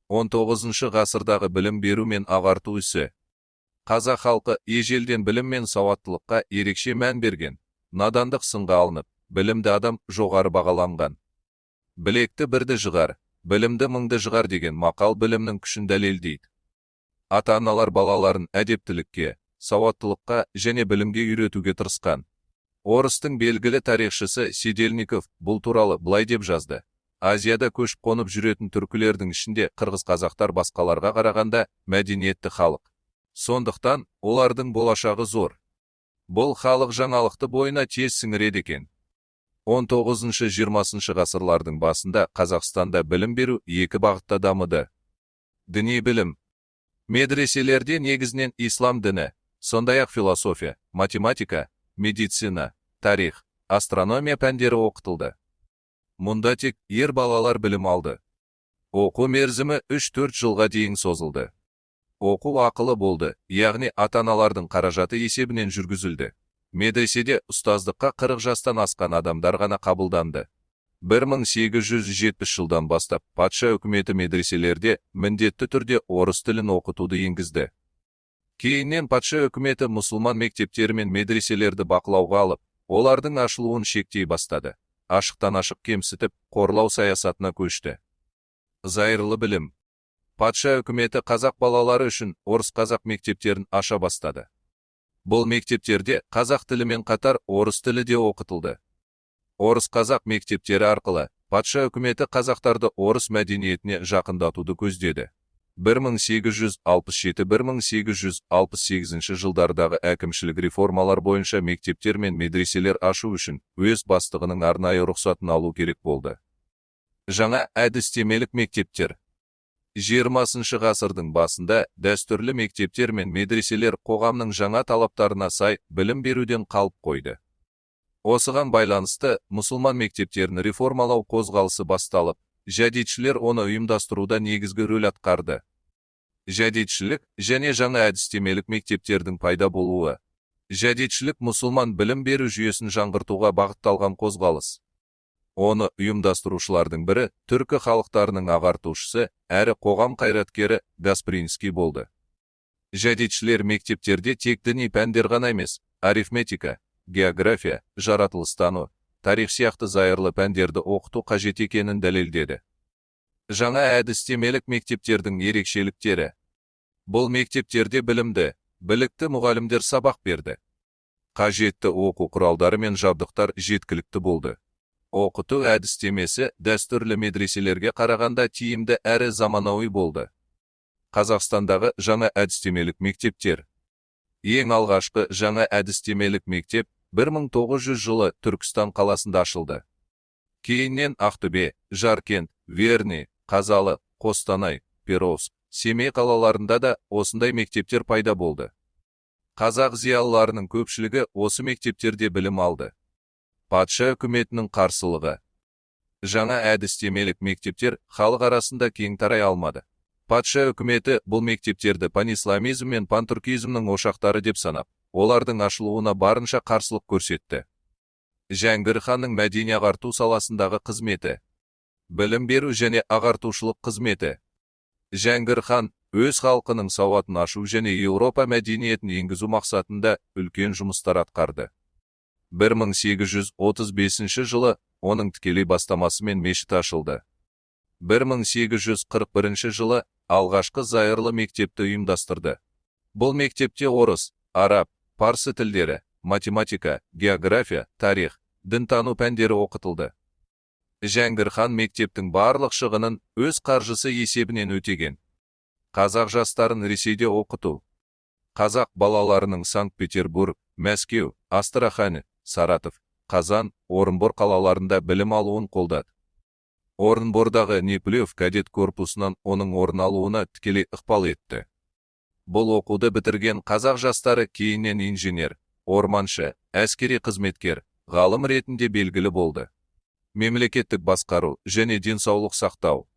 19 ғасырдағы білім беру мен ағарту ісі. Қазақ халқы ежелден білім мен сауаттылыққа ерекше мән берген. Надандық сынға алынып, білімді адам жоғары бағаланған. Білекті бірді жығар, білімді мыңды жығар деген мақал білімнің күшін дәлелдейді. Ата-аналар балаларын әдептілікке, сауаттылыққа және білімге үйретуге тырысқан. Орыстың белгілі тарихшысы Сидельников бұл туралы былай деп жазды. Азияда көшіп қонып жүретін түркілердің ішінде қырғыз-қазақтар басқаларға қарағанда мәдениетті халық. Сондықтан олардың болашағы зор. Бұл халық жаңалықты бойына тез сіңіреді екен. 19-20 ғасырлардың басында Қазақстанда білім беру екі бағытта дамыды. Діни білім. Медреселерде негізінен ислам діні, сондай-ақ философия, математика, медицина, тарих, астрономия пәндері оқытылды. Мұнда тек ер балалар білім алды. Оқу мерзімі 3-4 жылға дейін созылды. Оқу ақылы болды, яғни ата-аналардың қаражаты есебінен жүргізілді. Медреседе ұстаздыққа 40 жастан асқан адамдар ғана қабылданды. 1870 жылдан бастап патша үкіметі медреселерде міндетті түрде орыс тілін оқытуды енгізді. Кейіннен патша үкіметі мұсылман мектептері мен медреселерді бақылауға алып, олардың ашылуын шектей бастады. Ашықтан ашық кемсітіп, қорлау саясатына көшті. Зайырлы білім. Патша үкіметі қазақ балалары үшін орыс-қазақ мектептерін аша бастады. Бұл мектептерде қазақ тілімен қатар орыс тілі де оқытылды. Орыс-қазақ мектептері арқылы патша үкіметі қазақтарды орыс мәдениетіне жақындатуды көздеді. 1867-1868 жылдардағы әкімшілік реформалар бойынша мектептер мен медреселер ашу үшін өз бастығының арнайы рұқсатын алу керек болды. Жаңа әдістемелік мектептер. 20 ғасырдың басында дәстүрлі мектептер мен медреселер қоғамның жаңа талаптарына сай білім беруден қалып қойды. Осыған байланысты мұсылман мектептерін реформалау қозғалысы басталып, жәдетшілер оны ұйымдастыруда негізгі рөл атқарды. Жәдетшілік және жаңа әдістемелік мектептердің пайда болуы. Жәдетшілік мұсылман білім беру жүйесін жаңғыртуға бағытталған қозғалыс. Оны ұйымдастырушылардың бірі түркі халықтарының ағартушысы әрі қоғам қайраткері Гаспринский болды. Жәдетшілер мектептерде тек діни пәндер ғана емес, арифметика, география, жаратылыстану, тарих сияқты зайырлы пәндерді оқыту қажет екенін дәлелдеді. Жаңа әдістемелік мектептердің ерекшеліктері. Бұл мектептерде білімді, білікті мұғалімдер сабақ берді. Қажетті оқу құралдары мен жабдықтар жеткілікті болды. Оқыту әдістемесі дәстүрлі медреселерге қарағанда тиімді әрі заманауи болды. Қазақстандағы жаңа әдістемелік мектептер. Ең алғашқы жаңа әдістемелік мектеп 1900 жылы Түркістан қаласында ашылды. Кейіннен Ақтөбе, Жаркент, Верный, Қазалы, Қостанай, Перовск, Семей қалаларында да осындай мектептер пайда болды. Қазақ зиялыларының көпшілігі осы мектептерде білім алды. Патша үкіметінің қарсылығы. Жаңа әдістемелік мектептер халық арасында кең тарай алмады. Патша үкіметі бұл мектептерді панисламизм мен пантүркизмнің ошақтары деп санап, олардың ашылуына барынша қарсылық көрсетті. Жәңгір ханның мәдени ағарту саласындағы қызметі. Білім беру және ағартушылық қызметі. Жәңгір хан өз халқының сауатын ашу және Еуропа мәдениетін енгізу мақсатында үлкен жұмыстар атқарды. 1835 жылы оның тікелей бастамасымен мешіт ашылды. 1841 жылы алғашқы зайырлы мектепті ұйымдастырды. Бұл мектепте орыс, араб, парсы тілдері, математика, география, тарих, дінтану пәндері оқытылды. Жәңгір хан мектептің барлық шығынын өз қаржысы есебінен өтеген. Қазақ жастарын Ресейде оқыту. Қазақ балаларының Санкт-Петербург, Мәскеу, Астрахань, Саратов, Қазан, Орынбор қалаларында білім алуын қолдады. Орынбордағы Неплев кадет корпусынан оның орын алуына тікелей ықпал етті. Бұл оқуды бітірген қазақ жастары кейіннен инженер, орманшы, әскери қызметкер, ғалым ретінде белгілі болды. Мемлекеттік басқару және денсаулық сақтау.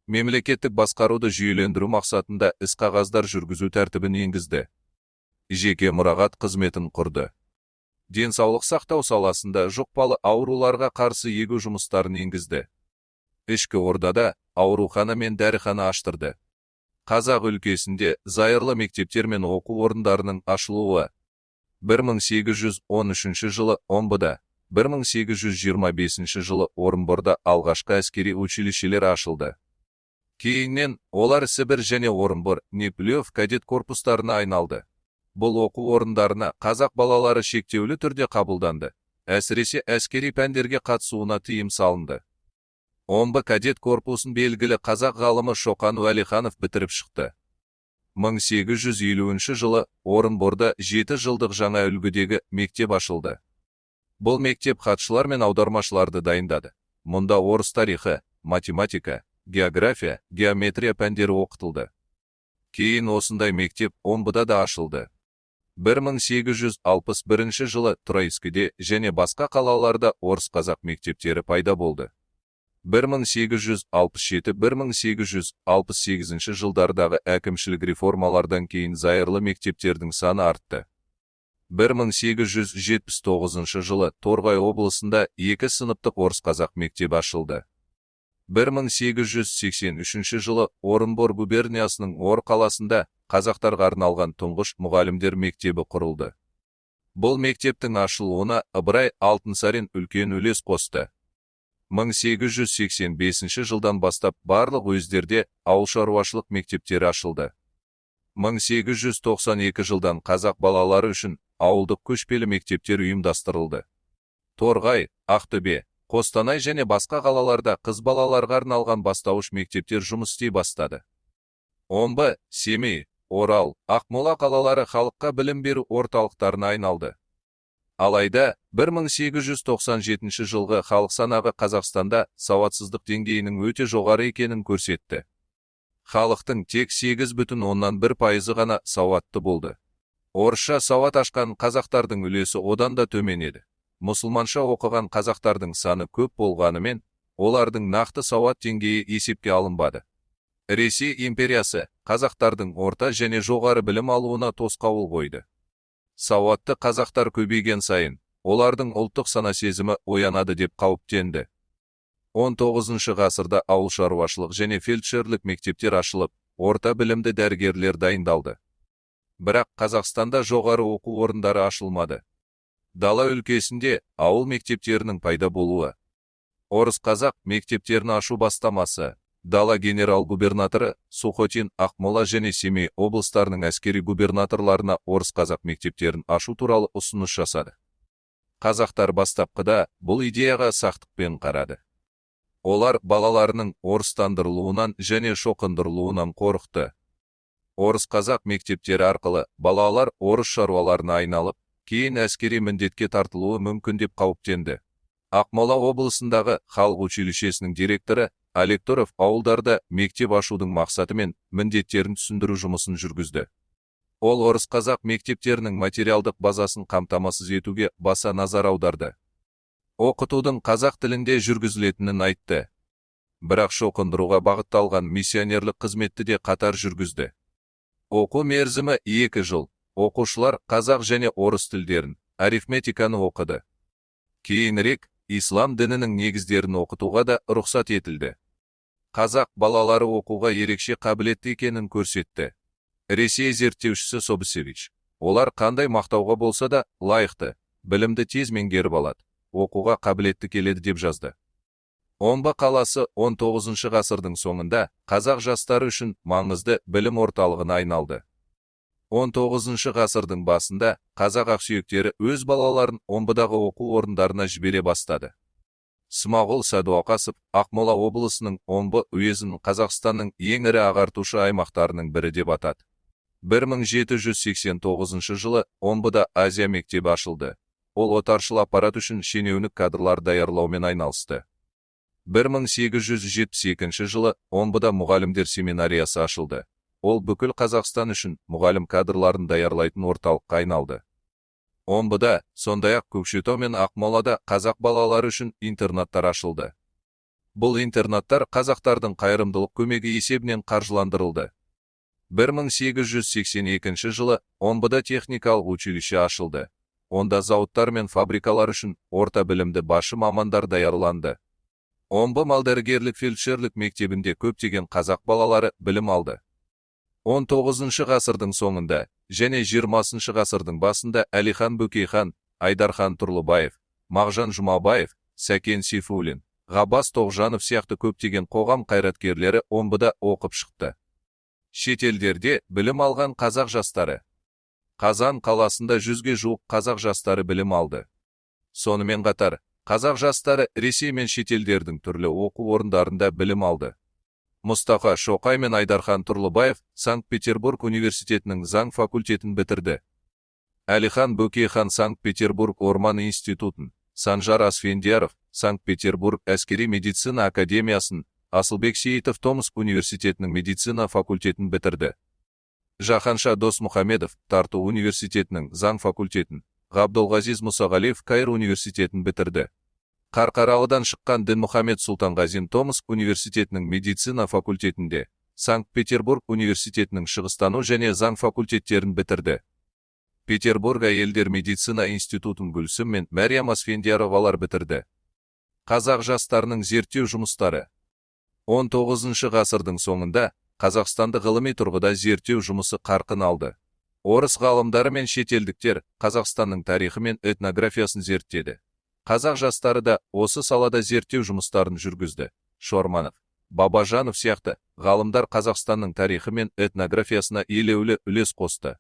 Мемлекеттік басқаруды жүйелендіру мақсатында іс-қағаздар жүргізу тәртібін енгізді. Жеке мұрағат қызметін құрды. Денсаулық сақтау саласында жұқпалы ауруларға қарсы егу жұмыстарын енгізді. Ішкі ордада аурухана мен дәріхана аштырды. Қазақ өлкесінде зайырлы мектептер мен оқу орындарының ашылуы. 1813 жылы Омбыда, 1825 жылы Орынборда алғашқы әскери училищелер ашылды. Кейіннен олар Сібір және Орынбор, Неплюев кадет корпустарына айналды. Бұл оқу орындарына қазақ балалары шектеулі түрде қабылданды. Әсіресе әскери пәндерге қатысуына тыйым салынды. Омбы кадет корпусын белгілі қазақ ғалымы Шоқан Уәлиханов бітіріп шықты. 1850 жылы Орынборда 7 жылдық жаңа үлгідегі мектеп ашылды. Бұл мектеп хатшылар мен аудармашыларды дайындады. Мұнда орыс тарихы, математика, география, геометрия пәндері оқытылды. Кейін осындай мектеп Омбыда да ашылды. 1861 жылы Троицкіде және басқа қалаларда орыс-қазақ мектептері пайда болды. 1867-1868 жылдардағы әкімшілік реформалардан кейін зайырлы мектептердің саны артты. 1879 жылы Торғай облысында 2 сыныптық орыс-қазақ мектебі ашылды. 1883 жылы Орынбор губерниясының Ор қаласында қазақтарға арналған тұңғыш мұғалімдер мектебі құрылды. Бұл мектептің ашылуына Ыбырай Алтынсарин үлкен үлес қосты. 1885 жылдан бастап барлық уездерде ауылшаруашылық мектептері ашылды. 1892 жылдан қазақ балалары үшін ауылдық көшпелі мектептер ұйымдастырылды. Торғай, Ақтөбе, Қостанай және басқа қалаларда қыз балаларға арналған бастауыш мектептер жұмыс істей бастады. Омбы, Семей, Орал, Ақмола қалалары халыққа білім беру орталықтарына айналды. Алайда 1897 жылғы халық санағы Қазақстанда сауатсыздық деңгейінің өте жоғары екенін көрсетті. Халықтың тек 8,1% ғана сауатты болды. Орысша сауат ашқан қазақтардың үлесі одан да төмен еді. Мұсылманша оқыған қазақтардың саны көп болғанымен, олардың нақты сауат деңгейі есепке алынбады. Ресей империясы қазақтардың орта және жоғары білім алуына тосқауыл қойды. Сауатты қазақтар көбейген сайын, олардың ұлттық сана сезімі оянады деп қауіптенді. 19 ғасырда ауылшаруашылық және фельдшерлік мектептер ашылып, орта білімді дәрігерлер дайындалды. Бірақ Қазақстанда жоғары оқу орындары ашылмады. Дала өлкесінде ауыл мектептерінің пайда болуы. Орыс-қазақ мектептерін ашу бастамасы. Дала генерал-губернаторы Сухотин, Ақмола және Семей облыстарының әскери губернаторларына орыс-қазақ мектептерін ашу туралы ұсыныс жасады. Қазақтар бастапқыда бұл идеяға сақтықпен қарады. Олар балаларының орыстандырылуынан және шоқындырылуынан қорықты. Орыс-қазақ мектептері арқылы балалар орыс шаруаларына айналып, кейін әскери міндетке тартылуы мүмкін деп қауіптенді. Ақмола облысындағы халық училищесінің директоры Алекторов ауылдарда мектеп ашудың мақсаты мен міндеттерін түсіндіру жұмысын жүргізді. Ол орыс-қазақ мектептерінің материалдық базасын қамтамасыз етуге баса назар аударды. Оқытудың қазақ тілінде жүргізілетінін айтты. Бірақ шоқындыруға бағытталған миссионерлік қызметті де қатар жүргізді. Оқу мерзімі 2 жыл. Оқушылар қазақ және орыс тілдерін, арифметиканы оқыды. Кейінірек ислам дінінің негіздерін оқытуға да рұқсат етілді. Қазақ балалары оқуға ерекше қабілетті екенін көрсетті. Ресей зерттеушісі Собысевич, олар қандай мақтауға болса да лайықты, білімді тез меңгеріп алады, оқуға қабілетті келеді деп жазды. Омбы қаласы 19 ғасырдың соңында қазақ жастары үшін маңызды білім орталығына айналды. 19 ғасырдың басында қазақ ақсүйектері өз балаларын Омбыдағы оқу орындарына жібере бастады. Смағұл Сәдуақасов Ақмола облысының Омбы уезін Қазақстанның ең ірі ағартушы аймақтарының бірі деп атады. 1789 жылы Омбыда Азия мектебі ашылды. Ол отаршыл аппарат үшін шенеунік кадрлар даярлаумен айналысты. 1872 жылы Омбыда мұғалімдер семинариясы ашылды. Ол бүкіл Қазақстан үшін мұғалім кадрларын даярлайтын орталыққа айналды. Омбыда, сондай-ақ Көкшетау мен Ақмолада қазақ балалары үшін интернаттар ашылды. Бұл интернаттар қазақтардың қайырымдылық көмегі есебінен қаржыландырылды. 1882 жылы Омбыда техникалық училище ашылды. Онда зауыттар мен фабрикалар үшін орта білімді басшы мамандар даярланды. Омбы малдәрігерлік фельдшерлік мектебінде көптеген қазақ балалары білім алды. 19 ғасырдың соңында және 20 ғасырдың басында Әлихан Бөкейхан, Айдархан Тұрлыбаев, Мағжан Жұмабаев, Сәкен Сейфуллин, Ғаббас Тоғжанов сияқты көптеген қоғам қайраткерлері Омбыда оқып шықты. Шетелдерде білім алған қазақ жастары. Қазан қаласында 100-ге жуық қазақ жастары білім алды. Сонымен қатар, қазақ жастары Ресей мен шетелдердің түрлі оқу орындарында білім алды. Мұстафа Шоқай мен Айдархан Тұрлыбаев Санкт-Петербург университетінің заң факультетін бітірді. Әлихан Бөкейхан Санкт-Петербург Орман институтын, Санжар Асфендияров Санкт-Петербург әскери медицина академиясын, Асылбек Сейітов Томск университетінің медицина факультетін бітірді. Жаханша Досмұхамедов Тарту университетінің заң факультетін, Ғабдолғазиз Мұсағалиев Каир университетін бітірді. Қарқаралыдан шыққан Дінмұхамед Сұлтанғазин Томск университетінің медицина факультетінде, Санкт-Петербург университетінің шығыстану және заң факультеттерін бітірді. Петербург әйелдер медицина институтын Гүлсім мен Мәриям Асфендияровалар бітірді. Қазақ жастарының зерттеу жұмыстары. 19 ғасырдың соңында Қазақстанды ғылыми тұрғыда зерттеу жұмысы қарқын алды. Орыс ғалымдары мен шетелдіктер Қазақстанның тарихы мен этнографиясын зерттеді. Қазақ жастары да осы салада зерттеу жұмыстарын жүргізді. Шорманов, Бабажанов сияқты ғалымдар Қазақстанның тарихы мен этнографиясына елеулі үлес қосты.